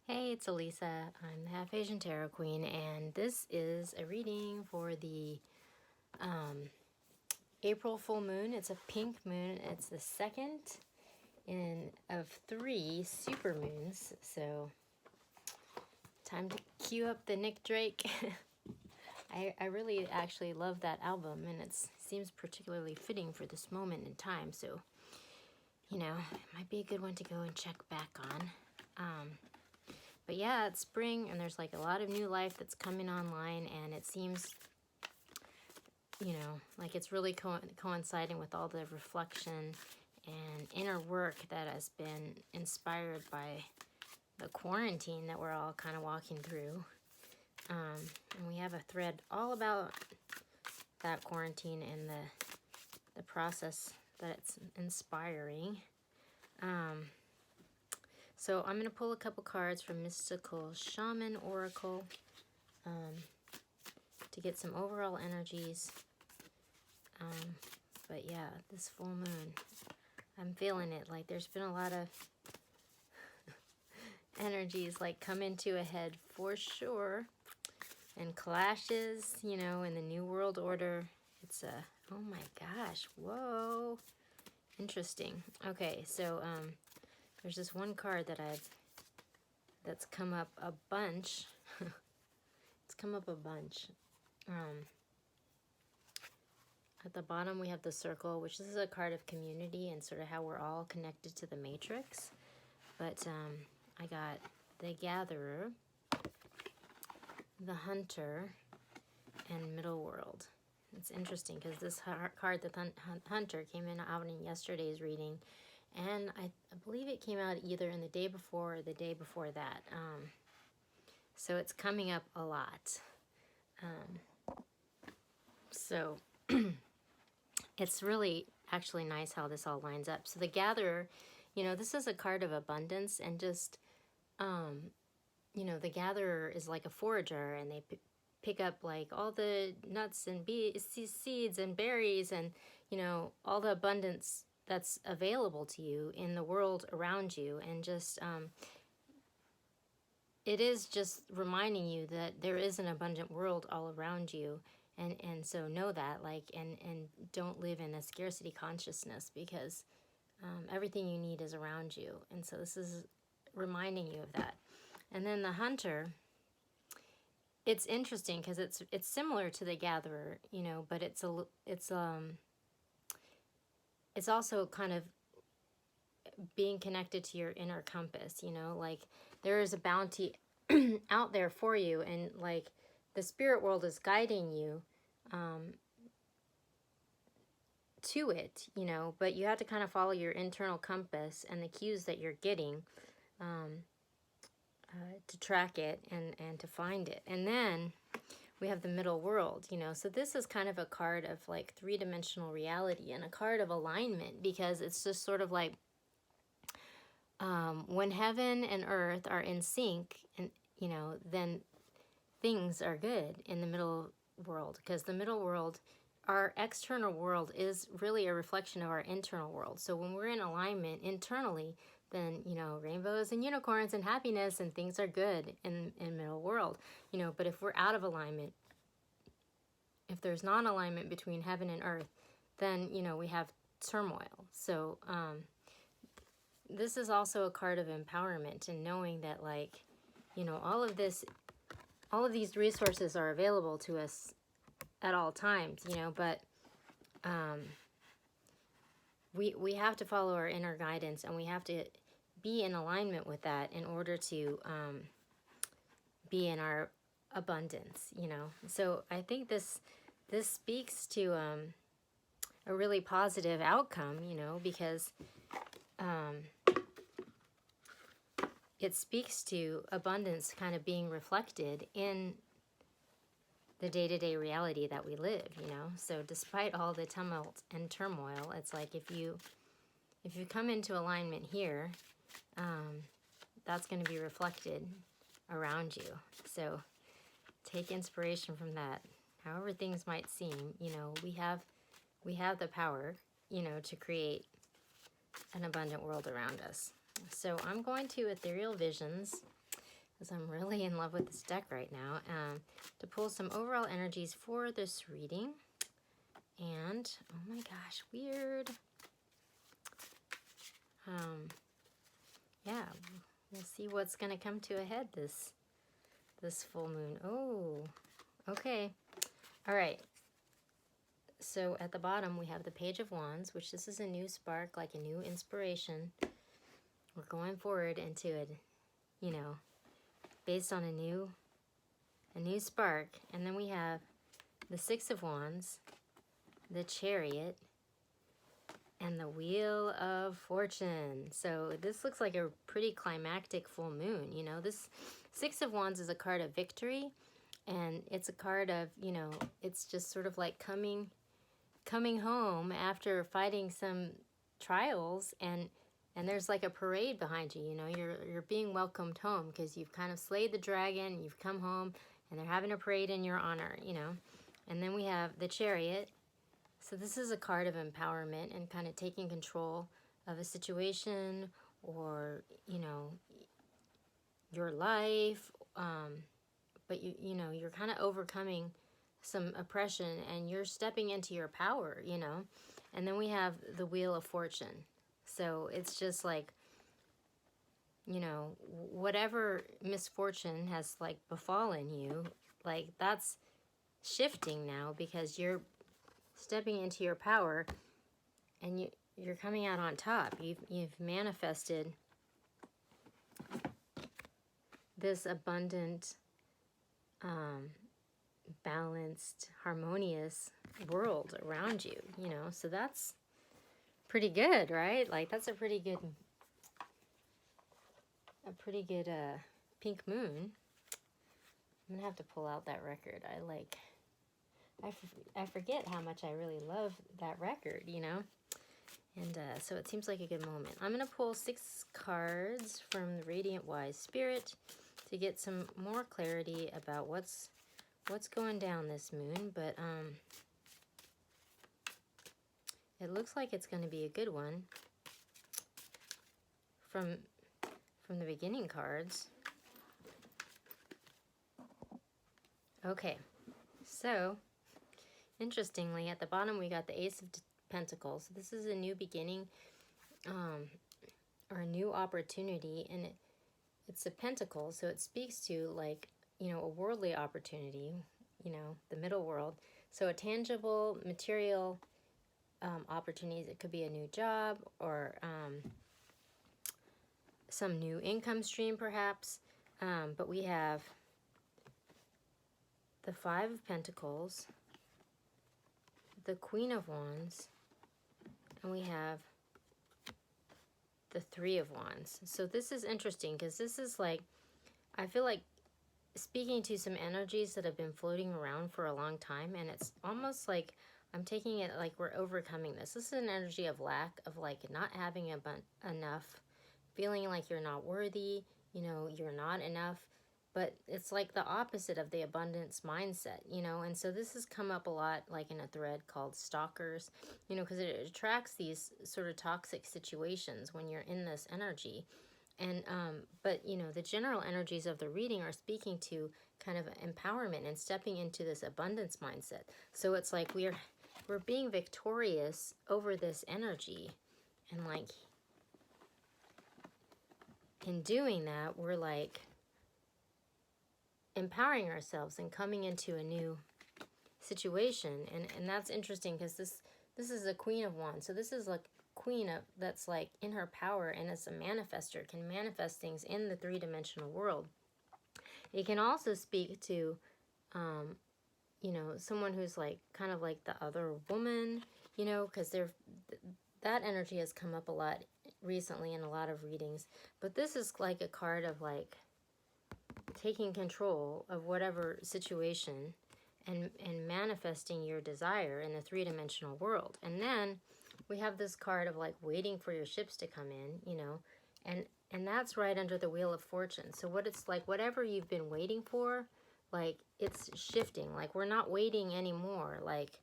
Hey, it's Elisa. I'm the Half Asian Tarot Queen, and this is a reading for the April full moon. It's a pink moon. It's the second of 3 super moons. So, time to cue up the Nick Drake. I really actually love that album, and it seems particularly fitting for this moment in time. So, it might be a good one to go and check back on. But yeah, it's spring and there's like a lot of new life that's coming online, and it seems, like it's really coinciding with all the reflection and inner work that has been inspired by the quarantine that we're all kind of walking through. And we have a thread all about that quarantine and the process that it's inspiring. So I'm going to pull a couple cards from Mystical Shaman Oracle to get some overall energies. But yeah, this full moon, I'm feeling it. Like there's been a lot of energies like come into a head for sure. And clashes, in the New World Order. It's oh my gosh, whoa. Interesting. Okay, so there's this one card that's come up a bunch. It's come up a bunch. At the bottom we have the circle, which is a card of community and sort of how we're all connected to the matrix. But I got the Gatherer, the Hunter, and Middle World. It's interesting because this card, the Hunter, came out in yesterday's reading, and I believe it came out either in the day before or the day before that. So it's coming up a lot. So it's really actually nice how this all lines up. So the Gatherer, this is a card of abundance, and just, the Gatherer is like a forager, and they pick up like all the nuts and seeds and berries and, all the abundance that's available to you in the world around you. And just, it is just reminding you that there is an abundant world all around you. And so know that, like, and don't live in a scarcity consciousness, because everything you need is around you. And so this is reminding you of that. And then the Hunter, it's interesting because it's similar to the Gatherer, but it's also kind of being connected to your inner compass, like there is a bounty out there for you, and like the spirit world is guiding you to it, but you have to kind of follow your internal compass and the cues that you're getting to track it and to find it. And then we have the Middle World, so this is kind of a card of like 3-dimensional reality and a card of alignment, because it's just sort of like when heaven and earth are in sync, and then things are good in the middle world, because the middle world, our external world, is really a reflection of our internal world. So when we're in alignment internally, then rainbows and unicorns and happiness and things are good in middle world. But if we're out of alignment, if there's non-alignment between heaven and earth, then we have turmoil. So this is also a card of empowerment, and knowing that, like, all of these resources are available to us at all times, but we have to follow our inner guidance, and we have to be in alignment with that in order to be in our abundance, So I think this speaks to a really positive outcome, because it speaks to abundance kind of being reflected in the day-to-day reality that we live, So despite all the tumult and turmoil, it's like if you come into alignment here, that's going to be reflected around you. So take inspiration from that. However things might seem, we have the power, to create an abundant world around us. So I'm going to Ethereal Visions, I'm really in love with this deck right now, to pull some overall energies for this reading. And, oh my gosh, weird. Yeah, we'll see what's going to come to a head this full moon. Oh, okay. All right. So at the bottom, we have the Page of Wands, which this is a new spark, like a new inspiration. We're going forward into it, you know, based on a new spark. And then we have the Six of Wands, the Chariot, and the Wheel of Fortune. So this looks like a pretty climactic full moon. You know, this Six of Wands is a card of victory, and it's a card of, you know, it's just sort of like coming home after fighting some trials, and there's like a parade behind you. You know, you're being welcomed home because you've kind of slayed the dragon, you've come home, and they're having a parade in your honor, you know. And then we have the Chariot. So this is a card of empowerment and kind of taking control of a situation, or, you know, your life. But you know, you're kind of overcoming some oppression and you're stepping into your power, you know. And then we have the Wheel of Fortune. So it's just like, you know, whatever misfortune has like befallen you, like that's shifting now because you're stepping into your power, and you're coming out on top. You've manifested this abundant, balanced, harmonious world around you, you know. So that's pretty good, right? Like that's a pretty good pink moon. I'm gonna have to pull out that record. I forget how much I really love that record, you know? And so it seems like a good moment. I'm going to pull 6 cards from the Radiant Wise Spirit to get some more clarity about what's going down this moon. But it looks like it's going to be a good one from the beginning cards. Okay, so interestingly, at the bottom we got the Ace of Pentacles. This is a new beginning, or a new opportunity, and it's a pentacle, so it speaks to, like, you know, a worldly opportunity, you know, the middle world. So a tangible, material opportunities. It could be a new job, or some new income stream, perhaps. But we have the Five of Pentacles, the Queen of Wands, and we have the Three of Wands. So this is interesting because this is like, I feel like speaking to some energies that have been floating around for a long time, and it's almost like I'm taking it like we're overcoming this. This is an energy of lack, of like not having enough, feeling like you're not worthy, you know, you're not enough. But it's like the opposite of the abundance mindset, you know. And so this has come up a lot, like in a thread called stalkers, you know, because it attracts these sort of toxic situations when you're in this energy. And but you know, the general energies of the reading are speaking to kind of empowerment and stepping into this abundance mindset. So it's like we're being victorious over this energy, and like in doing that, we're like empowering ourselves and coming into a new situation. And that's interesting because this is a Queen of Wands. So this is like queen of, that's like in her power, and as a manifester can manifest things in the three-dimensional world. It can also speak to you know, someone who's like kind of like the other woman, you know, because that energy has come up a lot recently in a lot of readings. But this is like a card of like taking control of whatever situation and manifesting your desire in the three-dimensional world. And then we have this card of like waiting for your ships to come in, you know, and that's right under the Wheel of Fortune. So what it's like, whatever you've been waiting for, like it's shifting. Like we're not waiting anymore. Like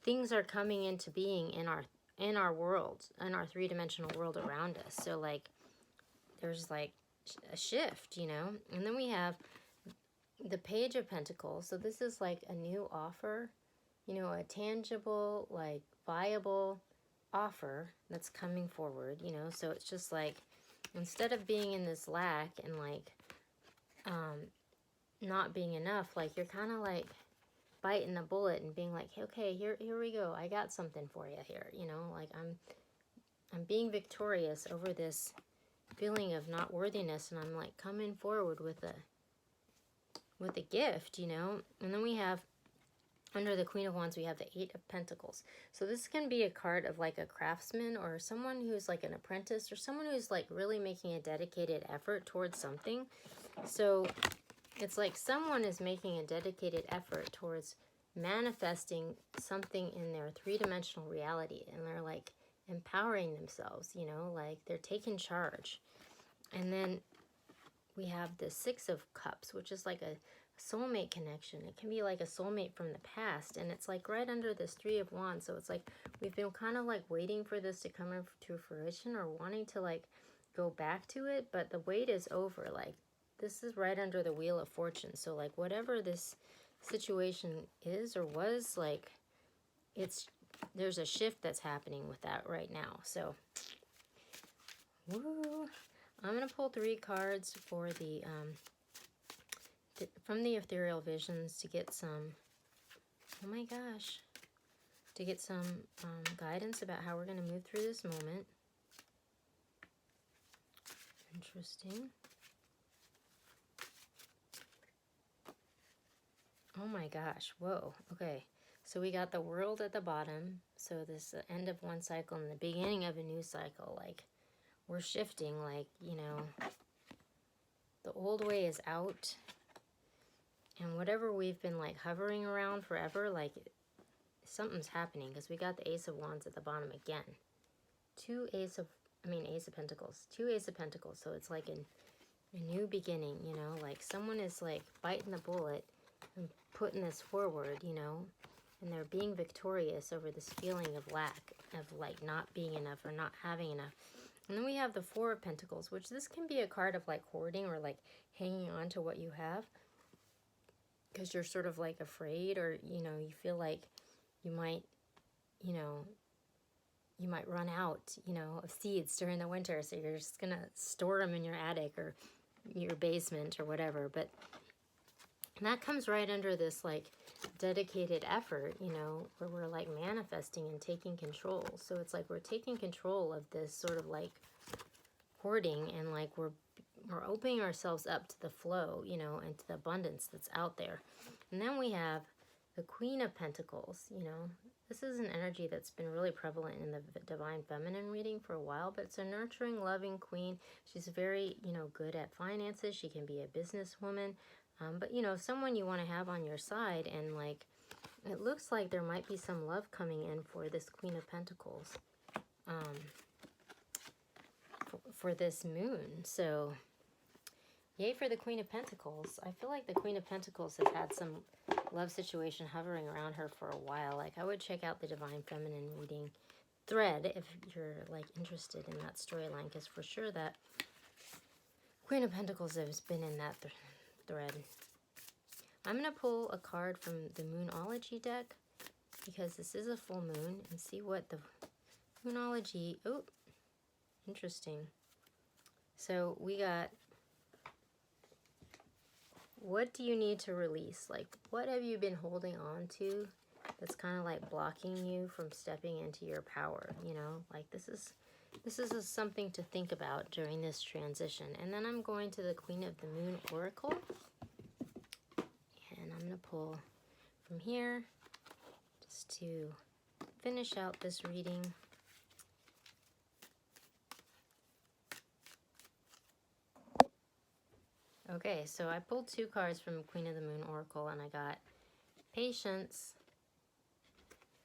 things are coming into being in our world, in our three-dimensional world around us. So like there's like a shift, you know. And then we have the Page of Pentacles. So this is like a new offer, you know, a tangible, like viable offer that's coming forward, you know. So it's just like, instead of being in this lack and like not being enough, like you're kind of like biting the bullet and being like, okay, here we go, I got something for you here, you know. Like I'm being victorious over this feeling of not worthiness, and I'm like coming forward with a gift, you know. And then we have, under the Queen of Wands, we have the Eight of Pentacles. So this can be a card of like a craftsman, or someone who's like an apprentice, or someone who's like really making a dedicated effort towards something. So it's like someone is making a dedicated effort towards manifesting something in their three-dimensional reality, and they're like empowering themselves, you know, like they're taking charge. And then we have the Six of Cups, which is like a soulmate connection. It can be like a soulmate from the past, and it's like right under this Three of Wands. So it's like we've been kind of like waiting for this to come into fruition, or wanting to like go back to it, but the wait is over. Like this is right under the Wheel of Fortune. So like whatever this situation is or was, like there's a shift that's happening with that right now. So woo. I'm going to pull 3 cards for the from the Ethereal Visions to get some, oh my gosh, to get some guidance about how we're going to move through this moment. Interesting. Oh my gosh, whoa, okay. So we got the World at the bottom. So this end of one cycle and the beginning of a new cycle. Like, we're shifting, like, you know, the old way is out, and whatever we've been like hovering around forever, like something's happening, because we got the Ace of Wands at the bottom again. Ace of Pentacles. 2 Ace of Pentacles. So it's like a new beginning, you know, like someone is like biting the bullet and putting this forward, you know, and they're being victorious over this feeling of lack, of like not being enough or not having enough. And then we have the Four of Pentacles, which this can be a card of like hoarding or like hanging on to what you have, because you're sort of like afraid, or, you know, you feel like you might, you know, you might run out, you know, of seeds during the winter. So you're just going to store them in your attic or your basement or whatever. But that comes right under this like dedicated effort, you know, where we're like manifesting and taking control. So it's like we're taking control of this sort of like hoarding, and like we're opening ourselves up to the flow, you know, and to the abundance that's out there. And then we have the Queen of Pentacles, you know. This is an energy that's been really prevalent in the Divine Feminine reading for a while, but it's a nurturing, loving queen. She's very, you know, good at finances. She can be a businesswoman, but, you know, someone you want to have on your side. And like, it looks like there might be some love coming in for this Queen of Pentacles, for this moon. So yay for the Queen of Pentacles. I feel like the Queen of Pentacles has had some love situation hovering around her for a while. Like, I would check out the Divine Feminine reading thread if you're like interested in that storyline, because for sure that Queen of Pentacles has been in that thread. I'm going to pull a card from the Moonology deck, because this is a full moon, and see what the Moonology, oh, interesting. So we got, what do you need to release? Like, what have you been holding on to that's kind of like blocking you from stepping into your power, you know? Like, this is something to think about during this transition. And then I'm going to the Queen of the Moon Oracle, and I'm going to pull from here just to finish out this reading. Okay, so I pulled 2 cards from Queen of the Moon Oracle, and I got Patience,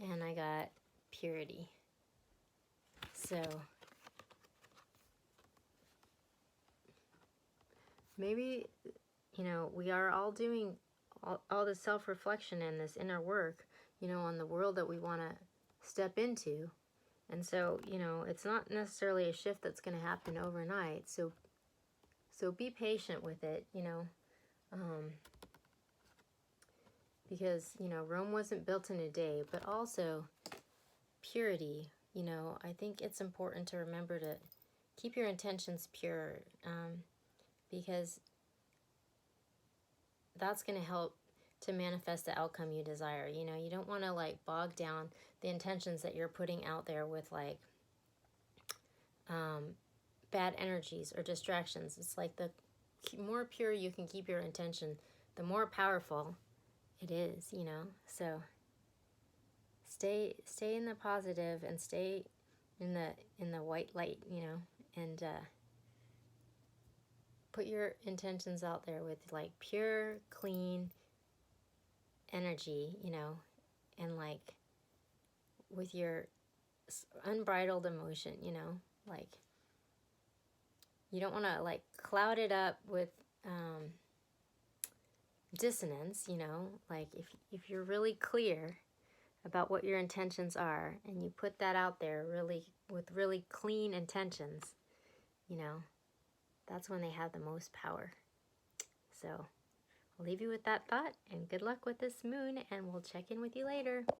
and I got Purity. So maybe, you know, we are all doing all the self-reflection and this inner work, you know, on the world that we want to step into. And so, you know, it's not necessarily a shift that's going to happen overnight. So So be patient with it, because, Rome wasn't built in a day, but also purity. I think it's important to remember to keep your intentions pure, because that's going to help to manifest the outcome you desire. You don't want to like bog down the intentions that you're putting out there with like bad energies or distractions. It's like the more pure you can keep your intention, the more powerful it is, So stay in the positive and stay in the white light, and put your intentions out there with like pure, clean energy, and like with your unbridled emotion, like you don't want to like cloud it up with dissonance, like if you're really clear about what your intentions are and you put that out there really with really clean intentions, that's when they have the most power. So I'll leave you with that thought, and good luck with this moon, and we'll check in with you later.